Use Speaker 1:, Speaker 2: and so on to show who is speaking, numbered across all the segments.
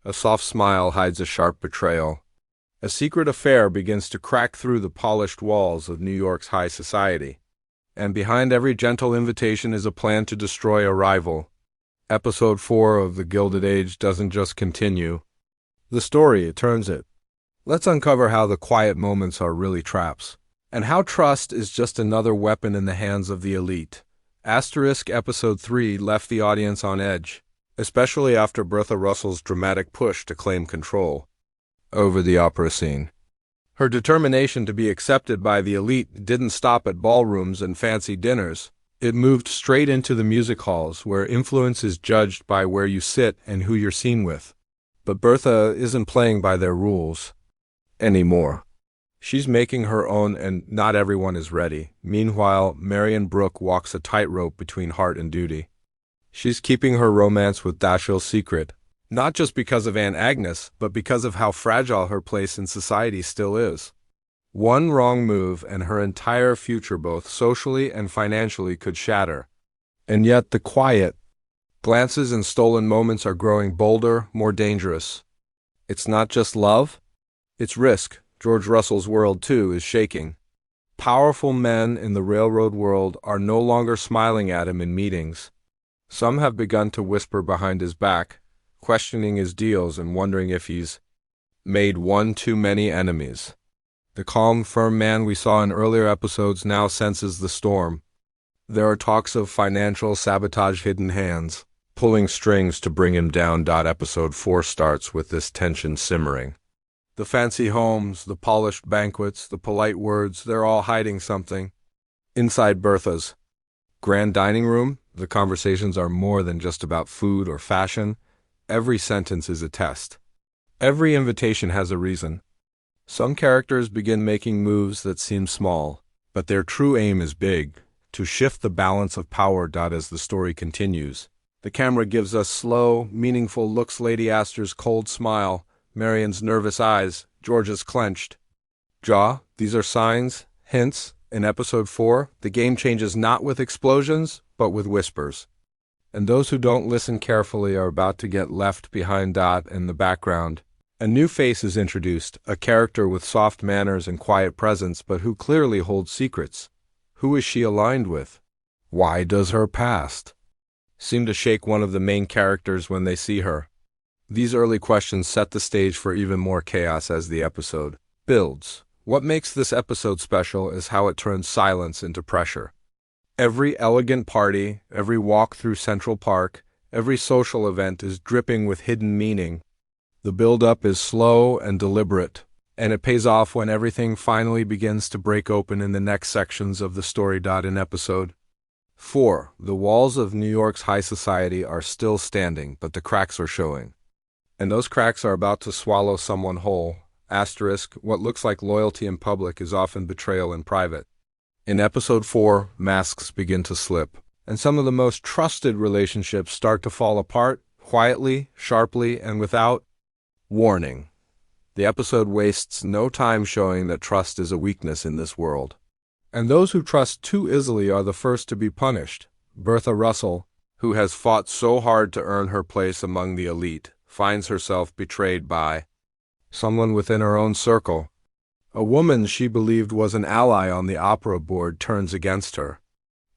Speaker 1: A soft smile hides a sharp betrayal. A secret affair begins to crack through the polished walls of New York's high society. And behind every gentle invitation is a plan to destroy a rival. Episode 4 of The Gilded Age doesn't just continue. The story, it turns it. Let's uncover how the quiet moments are really traps, and how trust is just another weapon in the hands of the elite. Episode 3 left the audience on edge, especially after Bertha Russell's dramatic push to claim control over the opera scene. Her determination to be accepted by the elite didn't stop at ballrooms and fancy dinners. It moved straight into the music halls, where influence is judged by where you sit and who you're seen with. But Bertha isn't playing by their rules anymore. She's making her own, and not everyone is ready. Meanwhile, Marian walks a tightrope between heart and duty. She's keeping her romance with Dashiell secret, not just because of Aunt Agnes, but because of how fragile her place in society still is. One wrong move and her entire future, both socially and financially, could shatter. And yet the quiet glances and stolen moments are growing bolder, more dangerous. It's not just love, it's risk. George Russell's world, too, is shaking. Powerful men in the railroad world are no longer smiling at him in meetings. Some have begun to whisper behind his back, questioning his deals and wondering if he's made one too many enemies. The calm, firm man we saw in earlier episodes now senses the storm. There are talks of financial sabotage, hidden hands pulling strings to bring him down. Episode 4 starts with this tension simmering. The fancy homes, the polished banquets, the polite words, they're all hiding something. Inside Bertha's grand dining room, the conversations are more than just about food or fashion. Every sentence is a test. Every invitation has a reason. Some characters begin making moves that seem small, but their true aim is big, to shift the balance of power. As the story continues, the camera gives us slow, meaningful looks. Lady Astor's cold smile, Marian's nervous eyes, George's clenched jaw. These are signs, hints. In episode 4, the game changes not with explosions, but with whispers. And those who don't listen carefully are about to get left behind. In the background, a new face is introduced, a character with soft manners and quiet presence, but who clearly holds secrets. Who is she aligned with? Why does her past seem to shake one of the main characters when they see her? These early questions set the stage for even more chaos as the episode builds. What makes this episode special is how it turns silence into pressure. Every elegant party, every walk through Central Park, every social event is dripping with hidden meaning. The build-up is slow and deliberate, and it pays off when everything finally begins to break open in the next sections of the story. In episode 4, the walls of New York's high society are still standing, but the cracks are showing. And those cracks are about to swallow someone whole. What looks like loyalty in public is often betrayal in private. In episode 4, masks begin to slip, and some of the most trusted relationships start to fall apart, quietly, sharply, and without warning. The episode wastes no time showing that trust is a weakness in this world. And those who trust too easily are the first to be punished. Bertha Russell, who has fought so hard to earn her place among the elite, finds herself betrayed by someone within her own circle. A woman she believed was an ally on the opera board turns against her.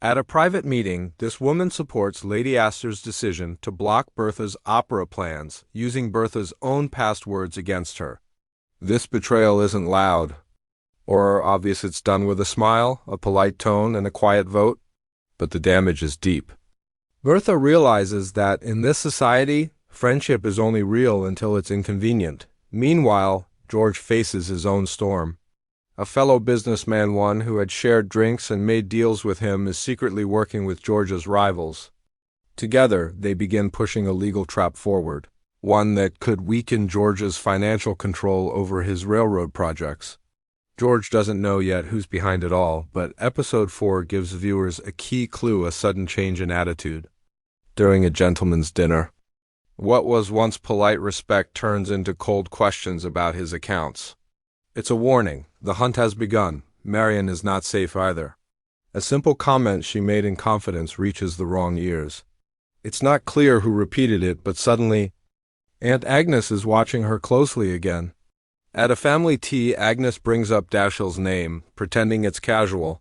Speaker 1: At a private meeting, this woman supports Lady Astor's decision to block Bertha's opera plans, using Bertha's own past words against her. This betrayal isn't loud or obvious. It's done with a smile, a polite tone, and a quiet vote, but the damage is deep. Bertha realizes that in this society, friendship is only real until it's inconvenient. Meanwhile, George faces his own storm. A fellow businessman, one who had shared drinks and made deals with him, is secretly working with George's rivals. Together, they begin pushing a legal trap forward, one that could weaken George's financial control over his railroad projects. George doesn't know yet who's behind it all, but episode 4 gives viewers a key clue: a sudden change in attitude. During a gentleman's dinner, what was once polite respect turns into cold questions about his accounts. It's a warning. The hunt has begun. Marian is not safe either. A simple comment she made in confidence reaches the wrong ears. It's not clear who repeated it, but suddenly Aunt Agnes is watching her closely again. At a family tea, Agnes brings up Dashiell's name, pretending it's casual.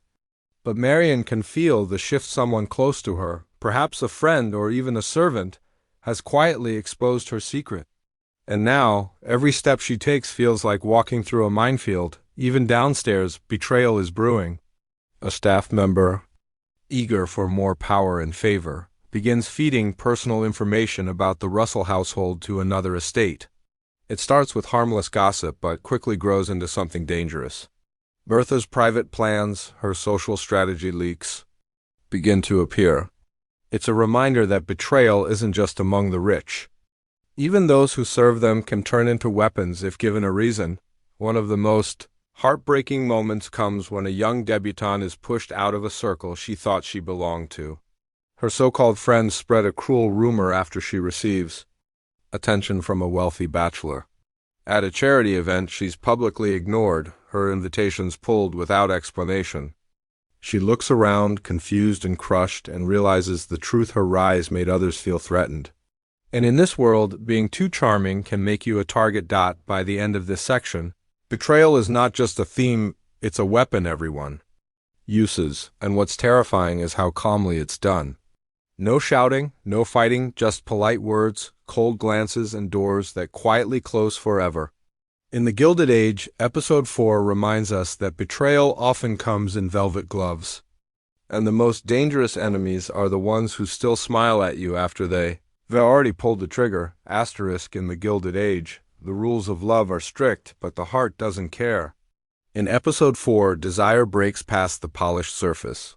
Speaker 1: But Marian can feel the shift. Someone close to her, perhaps a friend or even a servant, has quietly exposed her secret. And now, every step she takes feels like walking through a minefield. Even downstairs, betrayal is brewing. A staff member, eager for more power and favor, begins feeding personal information about the Russell household to another estate. It starts with harmless gossip but quickly grows into something dangerous. Bertha's private plans, her social strategy leaks, begin to appear. It's a reminder that betrayal isn't just among the rich. Even those who serve them can turn into weapons if given a reason. One of the most heartbreaking moments comes when a young debutante is pushed out of a circle she thought she belonged to. Her so-called friends spread a cruel rumor after she receives attention from a wealthy bachelor. At a charity event, she's publicly ignored, her invitations pulled without explanation. She looks around, confused and crushed, and realizes the truth: her rise made others feel threatened. And in this world, being too charming can make you a target. By the end of this section, betrayal is not just a theme, it's a weapon everyone uses, and what's terrifying is how calmly it's done. No shouting, no fighting, just polite words, cold glances, and doors that quietly close forever. In the Gilded Age, Episode 4 reminds us that betrayal often comes in velvet gloves. And the most dangerous enemies are the ones who still smile at you after they've already pulled the trigger. In the Gilded Age, the rules of love are strict, but the heart doesn't care. In Episode 4, desire breaks past the polished surface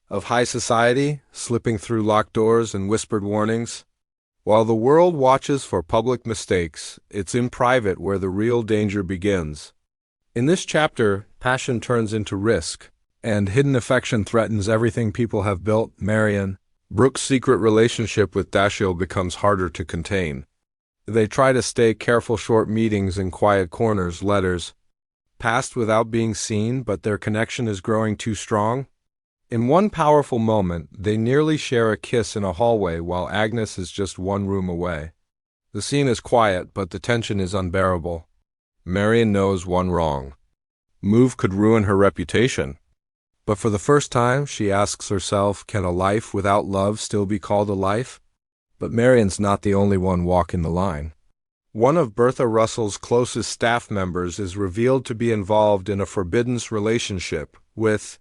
Speaker 1: of high society, slipping through locked doors and whispered warnings. While the world watches for public mistakes, it's in private where the real danger begins. In this chapter, passion turns into risk, and hidden affection threatens everything people have built. Marian, Brooke's secret relationship with Dashiell becomes harder to contain. They try to stay careful, short meetings in quiet corners, letters passed without being seen, but their connection is growing too strong. In one powerful moment, they nearly share a kiss in a hallway while Agnes is just one room away. The scene is quiet, but the tension is unbearable. Marian knows one wrong move could ruin her reputation. But for the first time, she asks herself, can a life without love still be called a life? But Marian's not the only one walking the line. One of Bertha Russell's closest staff members is revealed to be involved in a forbidden relationship with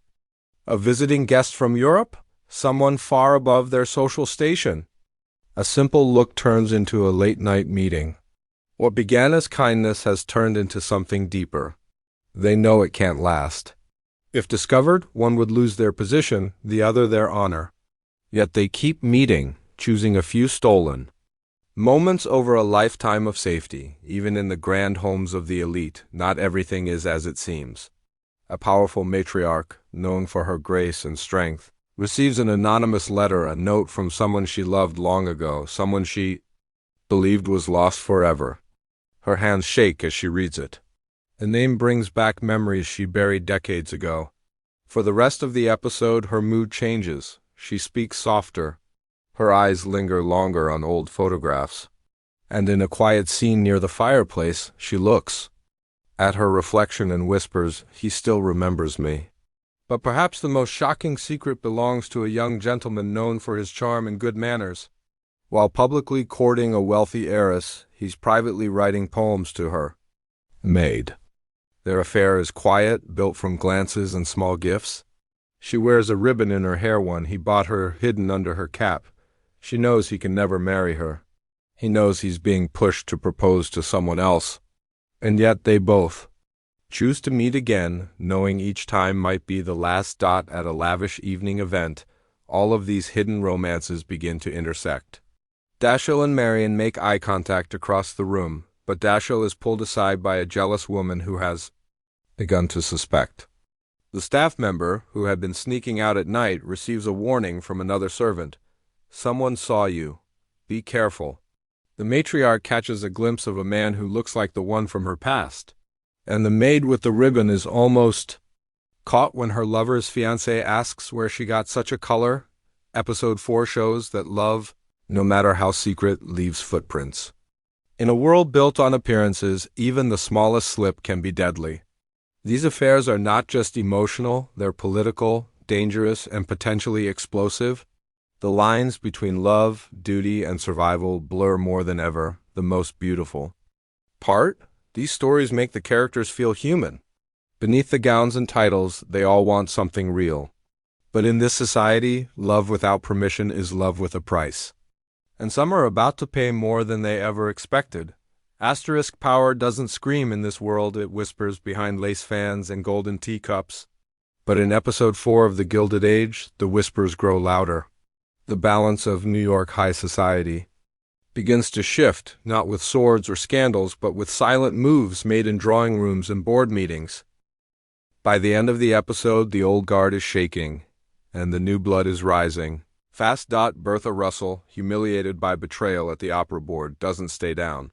Speaker 1: a visiting guest from Europe, someone far above their social station. A simple look turns into a late-night meeting. What began as kindness has turned into something deeper. They know it can't last. If discovered, one would lose their position, the other their honor. Yet they keep meeting, choosing a few stolen moments over a lifetime of safety. Even in the grand homes of the elite, not everything is as it seems. A powerful matriarch, known for her grace and strength, receives an anonymous letter, a note from someone she loved long ago, someone she believed was lost forever. Her hands shake as she reads it. The name brings back memories she buried decades ago. For the rest of the episode, her mood changes. She speaks softer. Her eyes linger longer on old photographs. And in a quiet scene near the fireplace, she looks at her reflection and whispers, "He still remembers me." But perhaps the most shocking secret belongs to a young gentleman known for his charm and good manners. While publicly courting a wealthy heiress, he's privately writing poems to her maid. Their affair is quiet, built from glances and small gifts. She wears a ribbon in her hair, one he bought her, hidden under her cap. She knows he can never marry her. He knows he's being pushed to propose to someone else. And yet they both choose to meet again, knowing each time might be the last. At a lavish evening event, all of these hidden romances begin to intersect. Dashiell and Marian make eye contact across the room, but Dashiell is pulled aside by a jealous woman who has begun to suspect. The staff member, who had been sneaking out at night, receives a warning from another servant. "Someone saw you. Be careful." The matriarch catches a glimpse of a man who looks like the one from her past. And the maid with the ribbon is almost caught when her lover's fiancé asks where she got such a color. Episode 4 shows that love, no matter how secret, leaves footprints. In a world built on appearances, even the smallest slip can be deadly. These affairs are not just emotional, they're political, dangerous, and potentially explosive. The lines between love, duty, and survival blur more than ever, the most beautiful part? These stories make the characters feel human. Beneath the gowns and titles, they all want something real. But in this society, love without permission is love with a price. And some are about to pay more than they ever expected. Asterisk power doesn't scream in this world, it whispers behind lace fans and golden teacups. But in episode 4 of the Gilded Age, the whispers grow louder. The balance of New York high society begins to shift, not with swords or scandals, but with silent moves made in drawing rooms and board meetings. By the end of the episode, the old guard is shaking, and the new blood is rising. Fast. Bertha Russell, humiliated by betrayal at the opera board, doesn't stay down.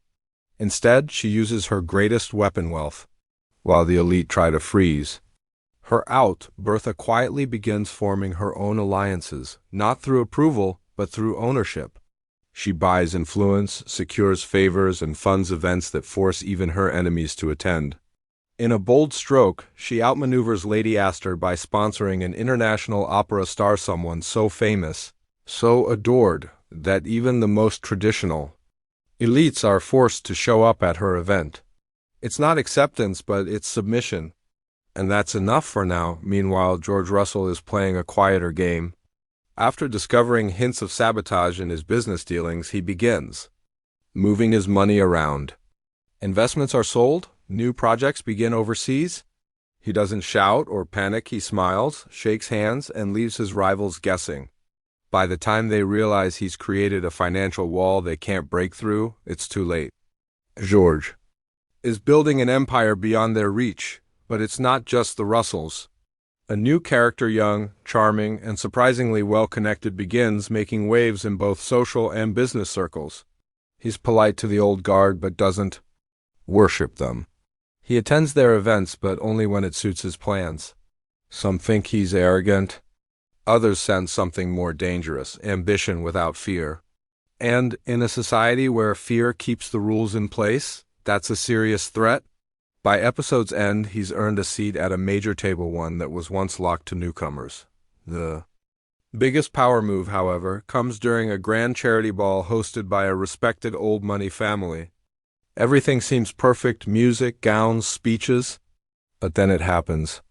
Speaker 1: Instead, she uses her greatest weapon wealth, while the elite try to freeze her out. Bertha quietly begins forming her own alliances, not through approval, but through ownership. She buys influence, secures favors, and funds events that force even her enemies to attend. In a bold stroke, she outmaneuvers Lady Astor by sponsoring an international opera star, someone so famous, so adored, that even the most traditional elites are forced to show up at her event. It's not acceptance, but it's submission. And that's enough for now. Meanwhile, George Russell is playing a quieter game. After discovering hints of sabotage in his business dealings, he begins moving his money around. Investments are sold, new projects begin overseas. He doesn't shout or panic, he smiles, shakes hands, and leaves his rivals guessing. By the time they realize he's created a financial wall they can't break through, it's too late. George is building an empire beyond their reach, but it's not just the Russells. A new character, young, charming, and surprisingly well-connected, begins making waves in both social and business circles. He's polite to the old guard but doesn't worship them. He attends their events, but only when it suits his plans. Some think he's arrogant. Others sense something more dangerous, ambition without fear. And in a society where fear keeps the rules in place, that's a serious threat. By episode's end, he's earned a seat at a major table, one that was once locked to newcomers. The biggest power move, however, comes during a grand charity ball hosted by a respected old money family. Everything seems perfect: music, gowns, speeches. But then it happens.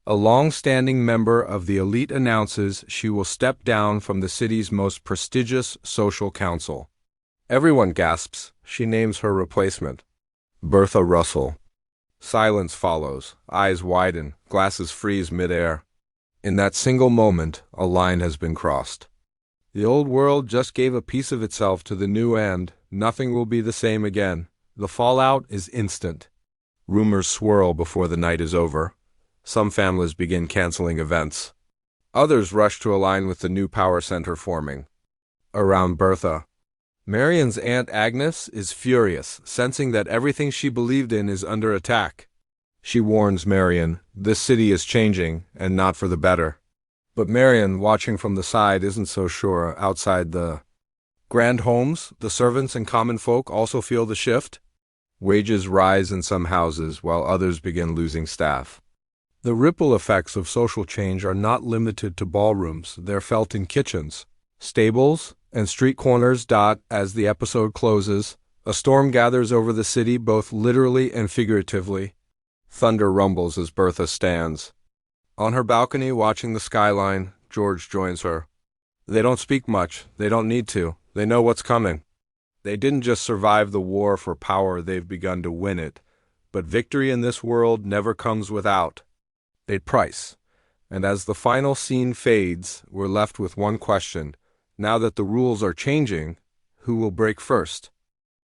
Speaker 1: A long-standing member of the elite announces she will step down from the city's most prestigious social council. Everyone gasps. She names her replacement, Bertha Russell. Silence follows. Eyes widen. Glasses freeze midair. In that single moment, a line has been crossed. The old world just gave a piece of itself to the new, and nothing will be the same again. The fallout is instant. Rumors swirl before the night is over. Some families begin canceling events. Others rush to align with the new power center forming around Bertha. Marian's Aunt Agnes is furious, sensing that everything she believed in is under attack. She warns Marian, this city is changing, and not for the better. But Marian, watching from the side, isn't so sure. Outside the grand homes, the servants and common folk also feel the shift. Wages rise in some houses, while others begin losing staff. The ripple effects of social change are not limited to ballrooms. They're felt in kitchens, stables, and street corners. As the episode closes, a storm gathers over the city, both literally and figuratively. Thunder rumbles as Bertha stands on her balcony watching the skyline. George joins her. They don't speak much. They don't need to. They know what's coming. They didn't just survive the war for power, they've begun to win it. But victory in this world never comes without a price. And as the final scene fades, we're left with one question. Now that the rules are changing, who will break first?